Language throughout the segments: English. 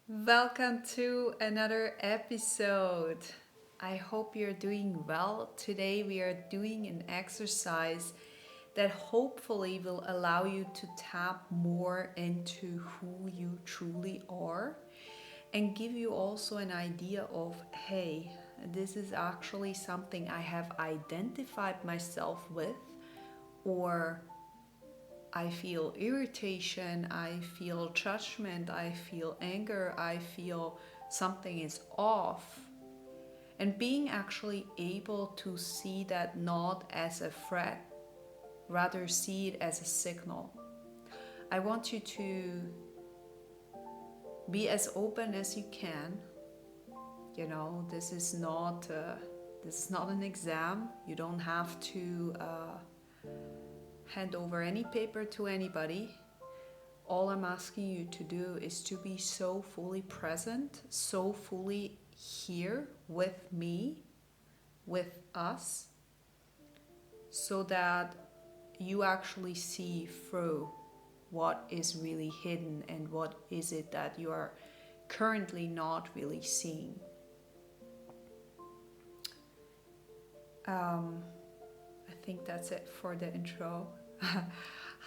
Welcome to another episode. I hope you're doing well. Today we are doing an exercise that hopefully will allow you to tap more into who you truly are and give you also an idea of, hey, this is actually something I have identified myself with, or I feel irritation, I feel judgment, I feel anger, I feel something is off. And being actually able to see that not as a threat, rather see it as a signal. I want you to be as open as you can. This is not an exam. You don't have to hand over any paper to anybody. All I'm asking you to do is to be so fully present, so fully here with me, with us, so that you actually see through what is really hidden and what is it that you are currently not really seeing. I think that's it for the intro.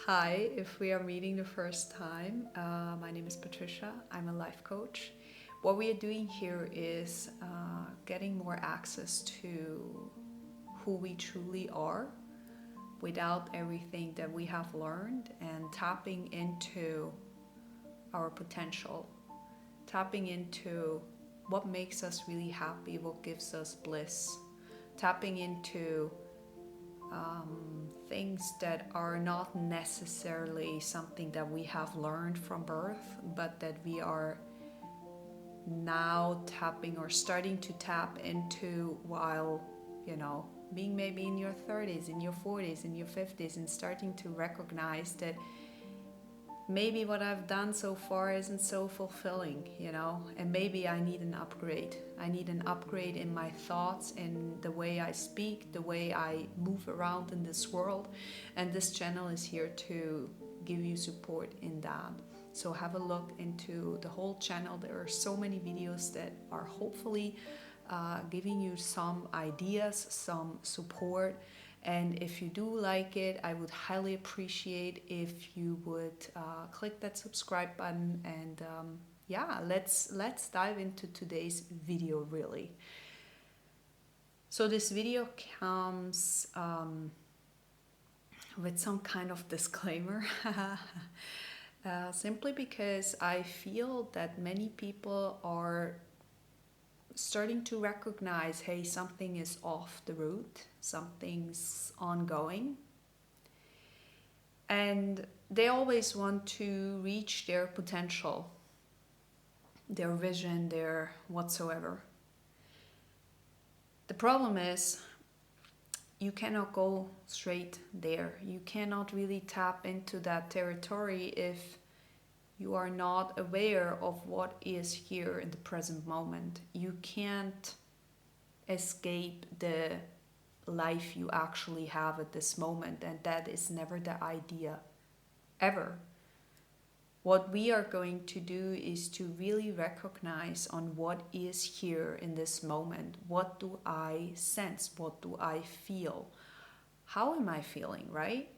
Hi, if we are meeting the first time, my name is Patricia. I'm a life coach. What we are doing here is getting more access to who we truly are without everything that we have learned and tapping into our potential, tapping into what makes us really happy, what gives us bliss, tapping into things that are not necessarily something that we have learned from birth, but that we are now tapping or starting to tap into while, being maybe in your 30s, in your 40s, in your 50s, and starting to recognize that maybe what I've done so far isn't so fulfilling, and maybe I need an upgrade. I need an upgrade in my thoughts, in the way I speak, the way I move around in this world, and this channel is here to give you support in that. So have a look into the whole channel. There are so many videos that are hopefully giving you some ideas, some support. And if you do like it, I would highly appreciate if you would click that subscribe button. And let's dive into today's video really. So this video comes with some kind of disclaimer. Simply because I feel that many people are starting to recognize, hey, something is off the route, something's ongoing, and they always want to reach their potential, their vision, their whatsoever. The problem is you cannot go straight there. You cannot really tap into that territory if you are not aware of what is here in the present moment. You can't escape the life you actually have at this moment, and that is never the idea, ever. What we are going to do is to really recognize on what is here in this moment. What do I sense? What do I feel? How am I feeling, right?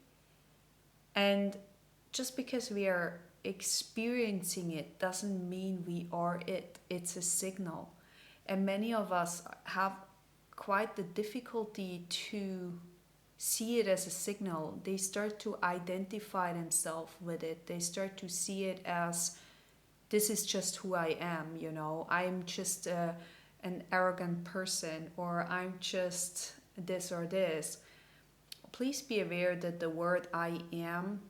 And just because we are experiencing it doesn't mean we are it. It's a signal. And many of us have quite the difficulty to see it as a signal. They start to identify themselves with it. They start to see it as, this is just who I am, I'm just an arrogant person, or I'm just this or this. Please be aware that the word I am,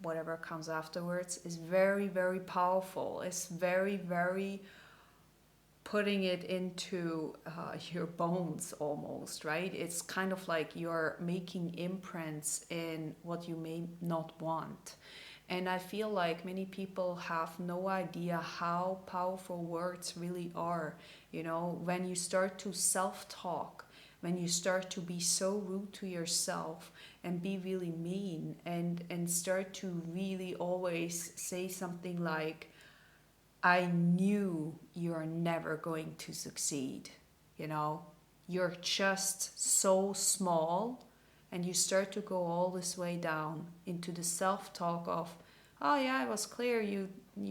whatever comes afterwards, is very, very powerful. It's very, very putting it into your bones almost, right? It's kind of like you're making imprints in what you may not want. And I feel like many people have no idea how powerful words really are. When you start to self-talk, when you start to be so rude to yourself and be really mean and start to really always say something like, I knew you're never going to succeed. You know, you're just so small, and you start to go all this way down into the self-talk of, oh yeah, it was clear you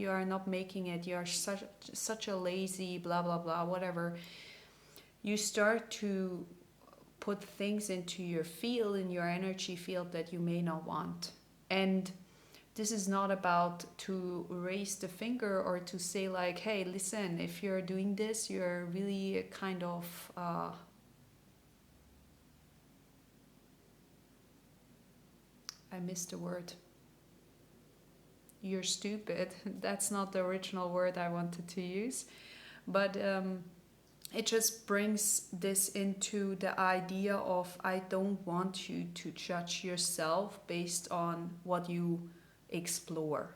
are not making it, you are such a lazy blah blah blah whatever. You start to put things into your field, in your energy field, that you may not want. And this is not about to raise the finger or to say like, hey, listen, if you're doing this, you're really kind of I missed the word. You're stupid. That's not the original word I wanted to use. But it just brings this into the idea of, I don't want you to judge yourself based on what you explore.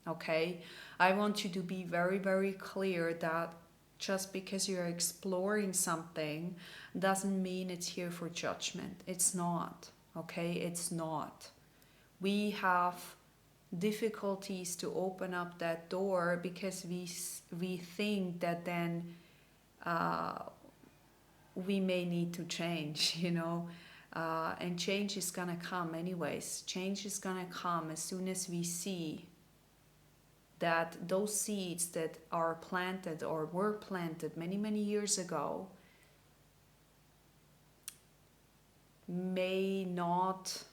Okay? I want you to be very, very clear that just because you're exploring something doesn't mean it's here for judgment. It's not. Okay? It's not. We have difficulties to open up that door because we think that then uh, we may need to change, you know. And change is gonna come anyways. Change is gonna come as soon as we see that those seeds that are planted or were planted many, many years ago may not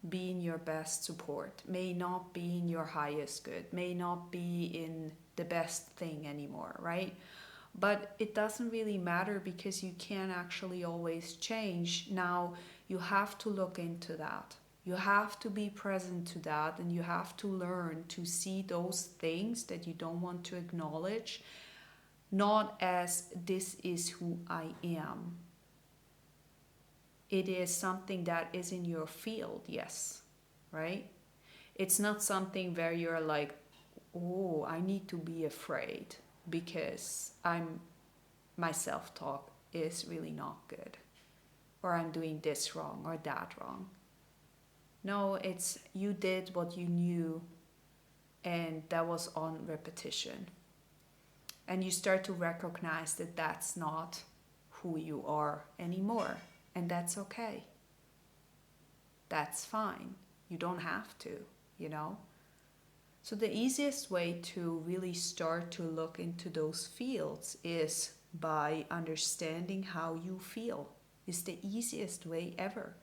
be in your best support, may not be in your highest good, may not be in the best thing anymore, right? But it doesn't really matter because you can actually always change. Now you have to look into that. You have to be present to that, and you have to learn to see those things that you don't want to acknowledge, not as this is who I am. It is something that is in your field, yes, right? It's not something where you're like, oh, I need to be afraid because my self-talk is really not good, or I'm doing this wrong or that wrong. No, it's you did what you knew, and that was on repetition. And you start to recognize that that's not who you are anymore, and that's okay. That's fine. You don't have to, you know. So the easiest way to really start to look into those fields is by understanding how you feel. It's the easiest way ever.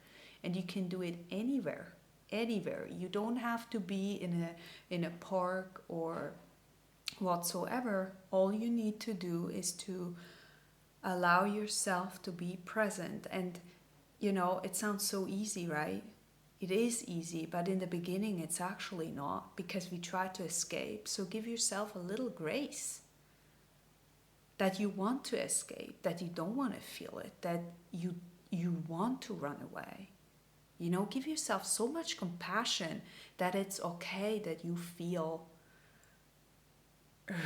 And you can do it anywhere. Anywhere. You don't have to be in a park or whatsoever. All you need to do is to allow yourself to be present. And you know, it sounds so easy, right? It is easy, but in the beginning it's actually not, because we try to escape. So give yourself a little grace that you want to escape, that you don't want to feel it, that you want to run away. You know, give yourself so much compassion that it's okay that you feel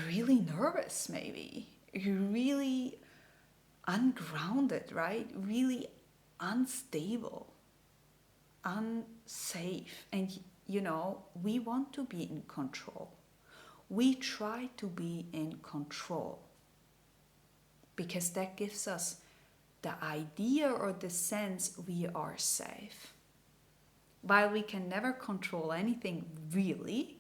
really nervous, maybe. You're really ungrounded, right? Really unstable, unsafe. And you know, we want to be in control. We try to be in control because that gives us the idea or the sense we are safe. While we can never control anything really,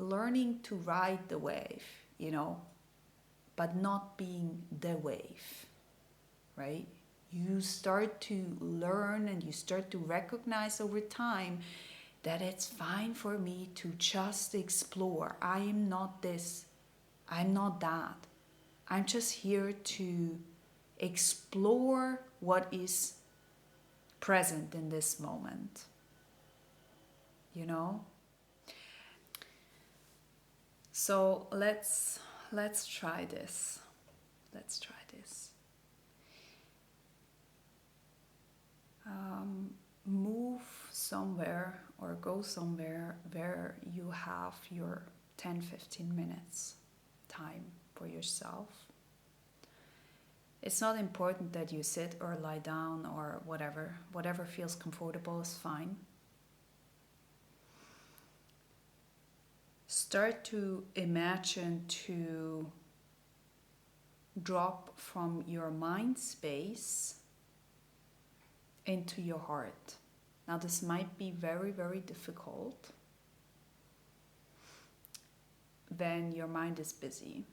learning to ride the wave, you know, but not being the wave, right? You start to learn and you start to recognize over time that it's fine for me to just explore. I am not this, I'm not that. I'm just here to explore what is present in this moment, you know? So let's try this. Let's try this. Move somewhere or go somewhere where you have your 10-15 minutes time for yourself. It's not important that you sit or lie down or whatever feels comfortable is fine. Start to imagine to drop from your mind space into your heart. Now, this might be very, very difficult when your mind is busy.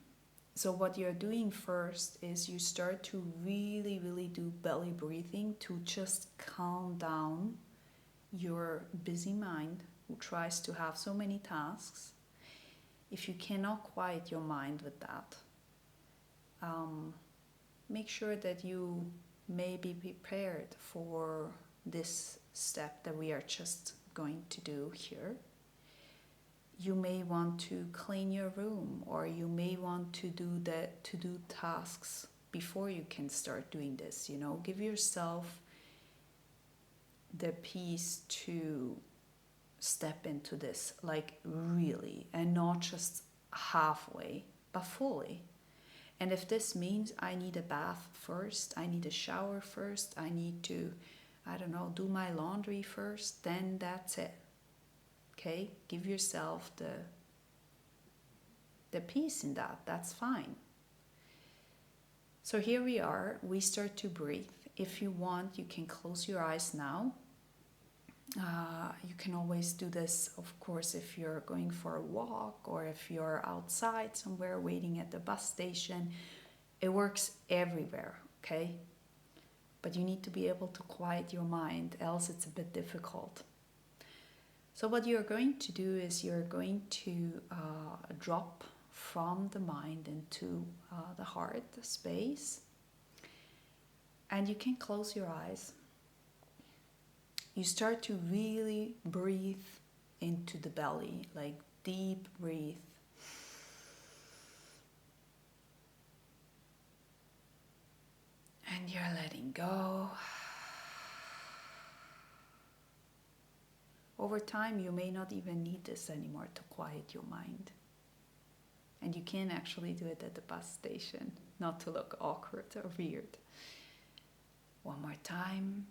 So what you're doing first is you start to really, really do belly breathing to just calm down your busy mind who tries to have so many tasks. If you cannot quiet your mind with that, make sure that you may be prepared for this step that we are just going to do here. You may want to clean your room, or you may want to do the to-do tasks before you can start doing this. Give yourself the peace to step into this, like really, and not just halfway, but fully. And if this means I need a bath first, I need a shower first, I need to, do my laundry first, then that's it. Okay? Give yourself the peace in that. That's fine. So here we are. We start to breathe. If you want, you can close your eyes now. You can always do this, of course, if you're going for a walk or if you're outside somewhere waiting at the bus station. It works everywhere, okay? But you need to be able to quiet your mind, else it's a bit difficult. So what you're going to do is you're going to drop from the mind into the heart space. And you can close your eyes. You start to really breathe into the belly, like deep breathe. And you're letting go. Over time, you may not even need this anymore to quiet your mind. And you can actually do it at the bus station, not to look awkward or weird. One more time.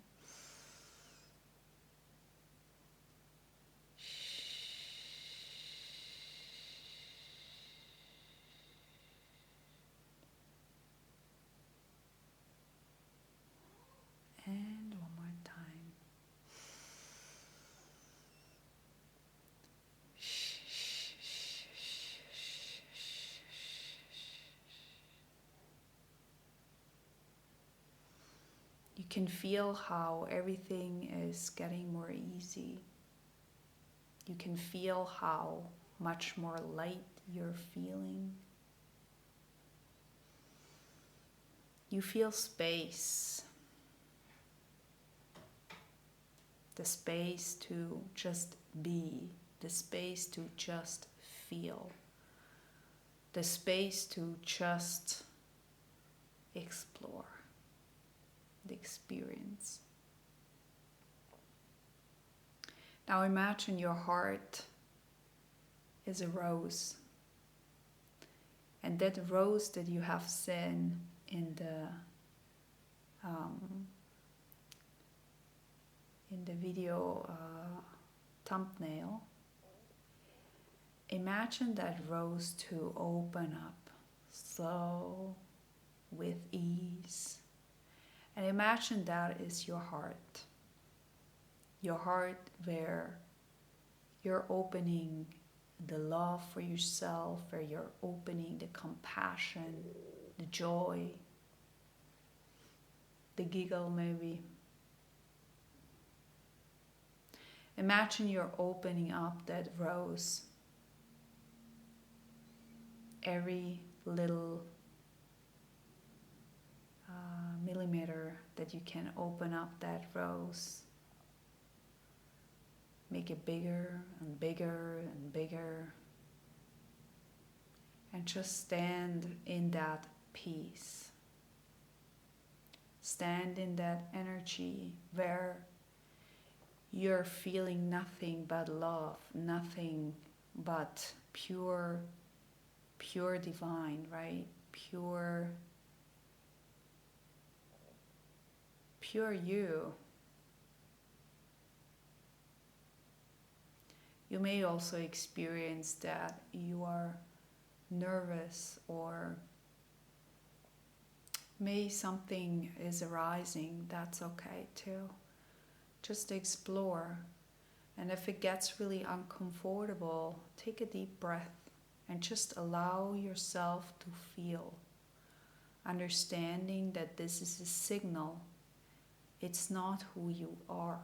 And one more time. You can feel how everything is getting more easy. You can feel how much more light you're feeling. You feel space. The space to just be. The space to just feel. The space to just explore the experience. Now imagine your heart is a rose. And that rose that you have seen in the video thumbnail, imagine that rose to open up slow, with ease. And imagine that is your heart. Your heart where you're opening the love for yourself, where you're opening the compassion, the joy, the giggle maybe. Imagine you're opening up that rose. Every little millimeter that you can open up that rose. Make it bigger and bigger and bigger. And just stand in that peace. Stand in that energy where you're feeling nothing but love, nothing but pure divine, right? Pure you. You may also experience that you are nervous, or may something is arising. That's okay too. Just explore. And if it gets really uncomfortable, take a deep breath and just allow yourself to feel, understanding that this is a signal. It's not who you are.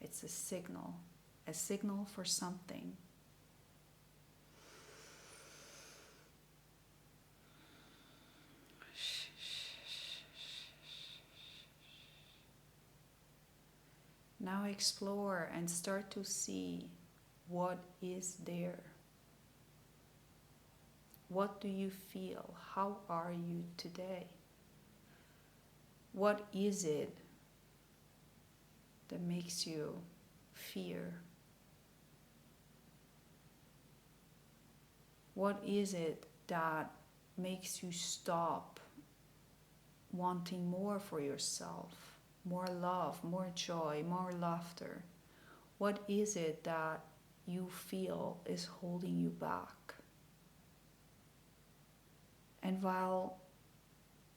It's a signal for something. Now explore and start to see what is there. What do you feel? How are you today? What is it that makes you fear? What is it that makes you stop wanting more for yourself? More love, more joy, more laughter. What is it that you feel is holding you back? And while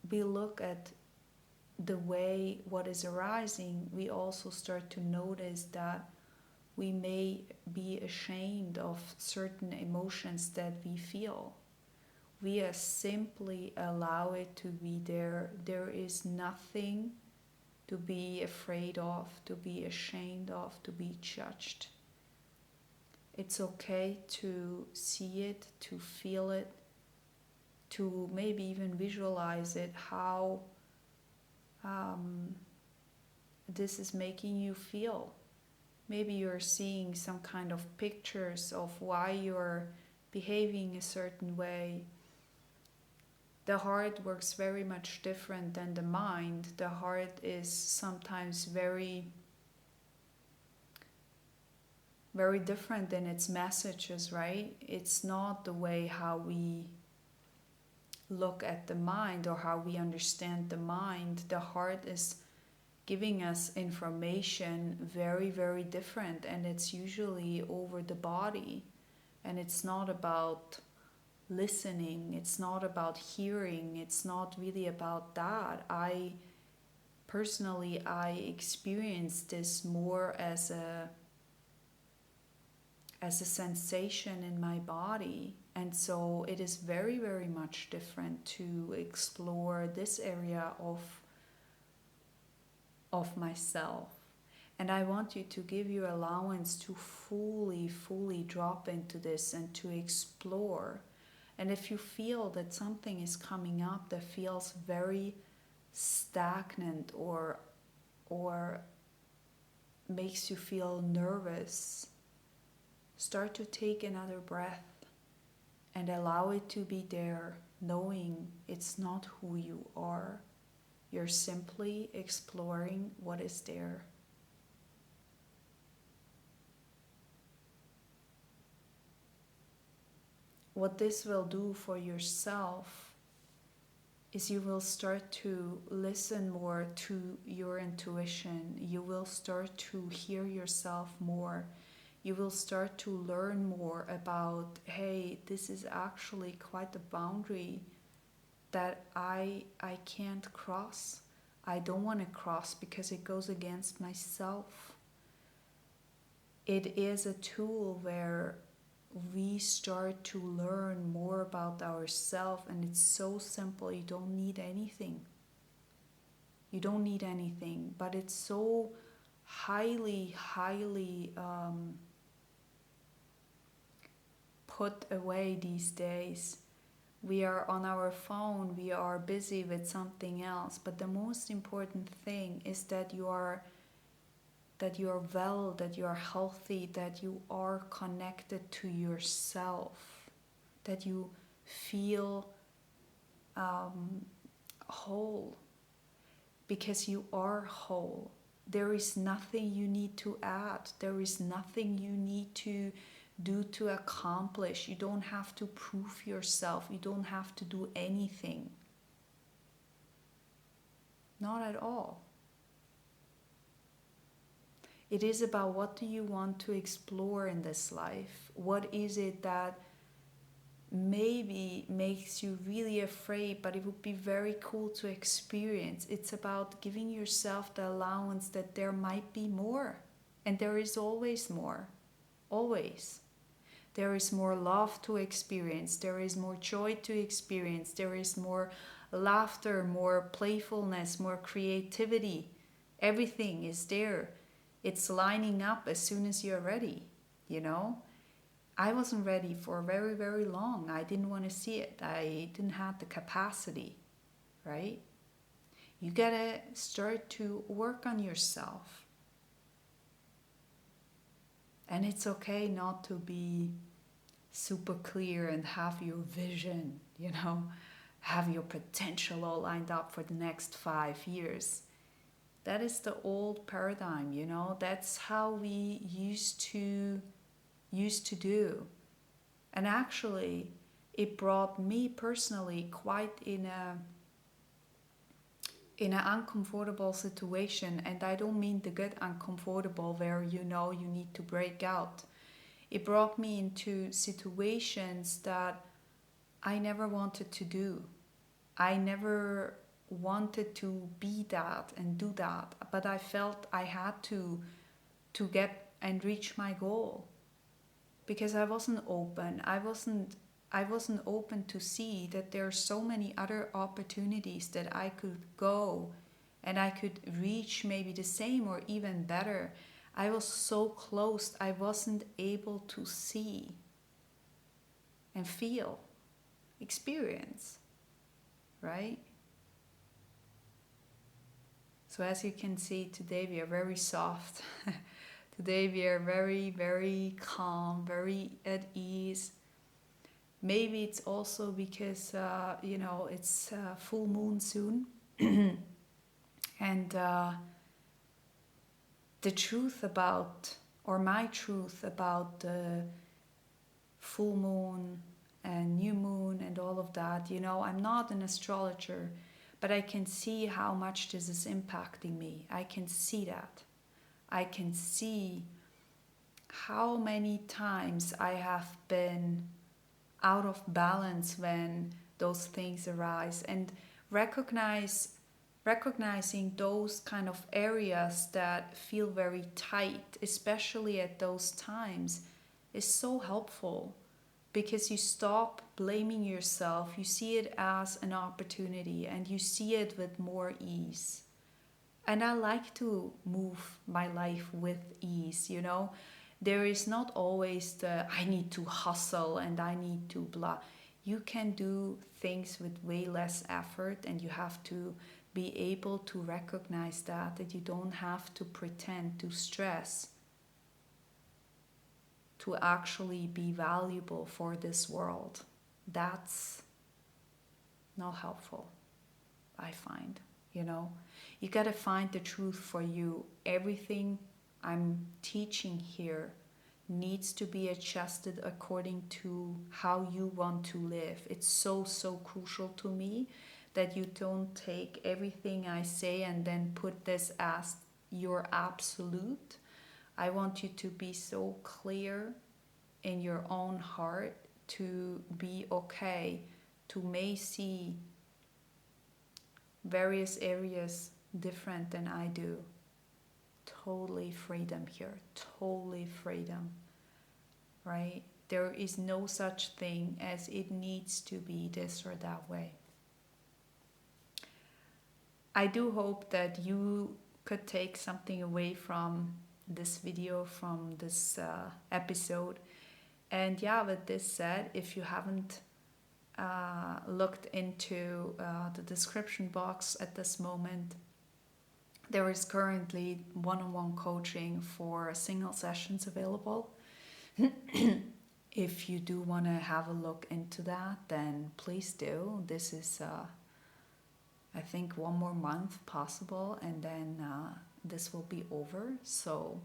we look at the way what is arising, we also start to notice that we may be ashamed of certain emotions that we feel. We simply allow it to be there. There is nothing to be afraid of, to be ashamed of, to be judged. It's okay to see it, to feel it, to maybe even visualize it, how this is making you feel. Maybe you're seeing some kind of pictures of why you're behaving a certain way. The heart works very much different than the mind. The heart is sometimes very, very different in its messages, right? It's not the way how we look at the mind or how we understand the mind. The heart is giving us information very, very different, and it's usually over the body. And it's not about listening, it's not about hearing, it's not really about that. I experience this more as a sensation in my body, and so it is very, very much different to explore this area of myself. And I want you to give your allowance to fully drop into this and to explore. And if you feel that something is coming up that feels very stagnant or makes you feel nervous, start to take another breath and allow it to be there, knowing it's not who you are. You're simply exploring what is there. What this will do for yourself is you will start to listen more to your intuition. You will start to hear yourself more. You will start to learn more about, hey, this is actually quite a boundary that I can't cross. I don't want to cross because it goes against myself. It is a tool where we start to learn more about ourselves, and it's so simple. You don't need anything. You don't need anything, but it's so highly put away these days. We are on our phone, we are busy with something else, but the most important thing is that you are well, that you are healthy, that you are connected to yourself, that you feel whole, because you are whole. There is nothing you need to add. There is nothing you need to do to accomplish. You don't have to prove yourself. You don't have to do anything. Not at all. It is about what do you want to explore in this life? What is it that maybe makes you really afraid, but it would be very cool to experience? It's about giving yourself the allowance that there might be more. And there is always more. Always. There is more love to experience. There is more joy to experience. There is more laughter, more playfulness, more creativity. Everything is there. It's lining up as soon as you're ready, you know? I wasn't ready for very, very long. I didn't want to see it. I didn't have the capacity, right? You gotta start to work on yourself. And it's okay not to be super clear and have your vision, you know, have your potential all lined up for the next 5 years. That is the old paradigm, you know. That's how we used to do. And actually, it brought me personally quite in an uncomfortable situation. And I don't mean the good uncomfortable where you know you need to break out. It brought me into situations that I never wanted to do. I never wanted to be that and do that, but I felt I had to get and reach my goal, because I wasn't open. I wasn't open to see that there are so many other opportunities that I could go and I could reach maybe the same or even better. I was so closed, I wasn't able to see and feel, experience, right? So as you can see, today we are very soft. Today we are very, very calm, very at ease. Maybe it's also because, it's full moon soon. And the truth about, or my truth about the full moon and new moon and all of that, I'm not an astrologer, but I can see how much this is impacting me. I can see that. I can see how many times I have been out of balance when those things arise, and recognizing those kind of areas that feel very tight, especially at those times, is so helpful, because you stop blaming yourself. You see it as an opportunity and you see it with more ease. And I like to move my life with ease, There is not always the I need to hustle and I need to blah. You can do things with way less effort, and you have to be able to recognize that you don't have to pretend to stress to actually be valuable for this world. That's not helpful, I find, You gotta find the truth for you. Everything I'm teaching here needs to be adjusted according to how you want to live. It's so, so crucial to me that you don't take everything I say and then put this as your absolute. I want you to be so clear in your own heart to be okay, to may see various areas different than I do. Totally freedom here, totally freedom, right? There is no such thing as it needs to be this or that way. I do hope that you could take something away from this video, from this episode. And yeah, with this said, if you haven't looked into the description box at this moment, there is currently one-on-one coaching for single sessions available. If you do want to have a look into that, then please do. This is, I think, 1 more month possible, and then this will be over. So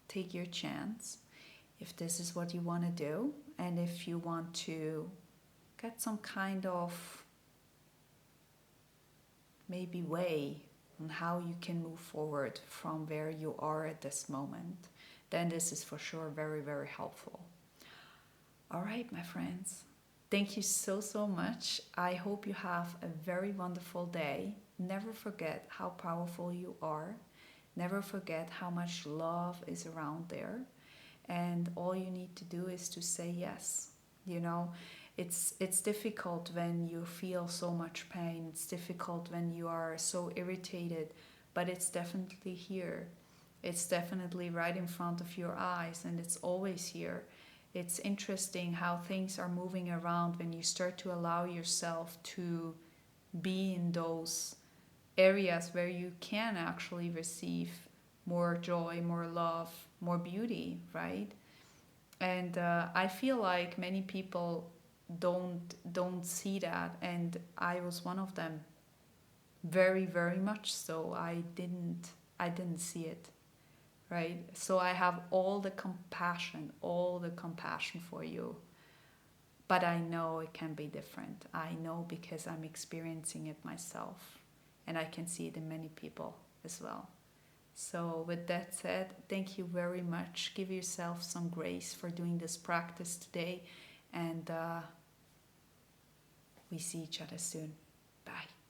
take your chance if this is what you want to do, and if you want to get some kind of maybe way, on how you can move forward from where you are at this moment, then this is for sure very, very helpful. All right, my friends. Thank you so, so much. I hope you have a very wonderful day. Never forget how powerful you are. Never forget how much love is around there. And all you need to do is to say yes. You know, it's difficult when you feel so much pain. It's difficult when you are so irritated, but it's definitely here. It's definitely right in front of your eyes, and it's always here. It's interesting how things are moving around when you start to allow yourself to be in those areas where you can actually receive more joy, more love, more beauty, right? And I feel like many people don't see that, and I was one of them. Very, very much so. I didn't see it, right? So I have all the compassion for you. But I know it can be different. I know because I'm experiencing it myself, and I can see it in many people as well. So, with that said, thank you very much. Give yourself some grace for doing this practice today, and we see each other soon. Bye.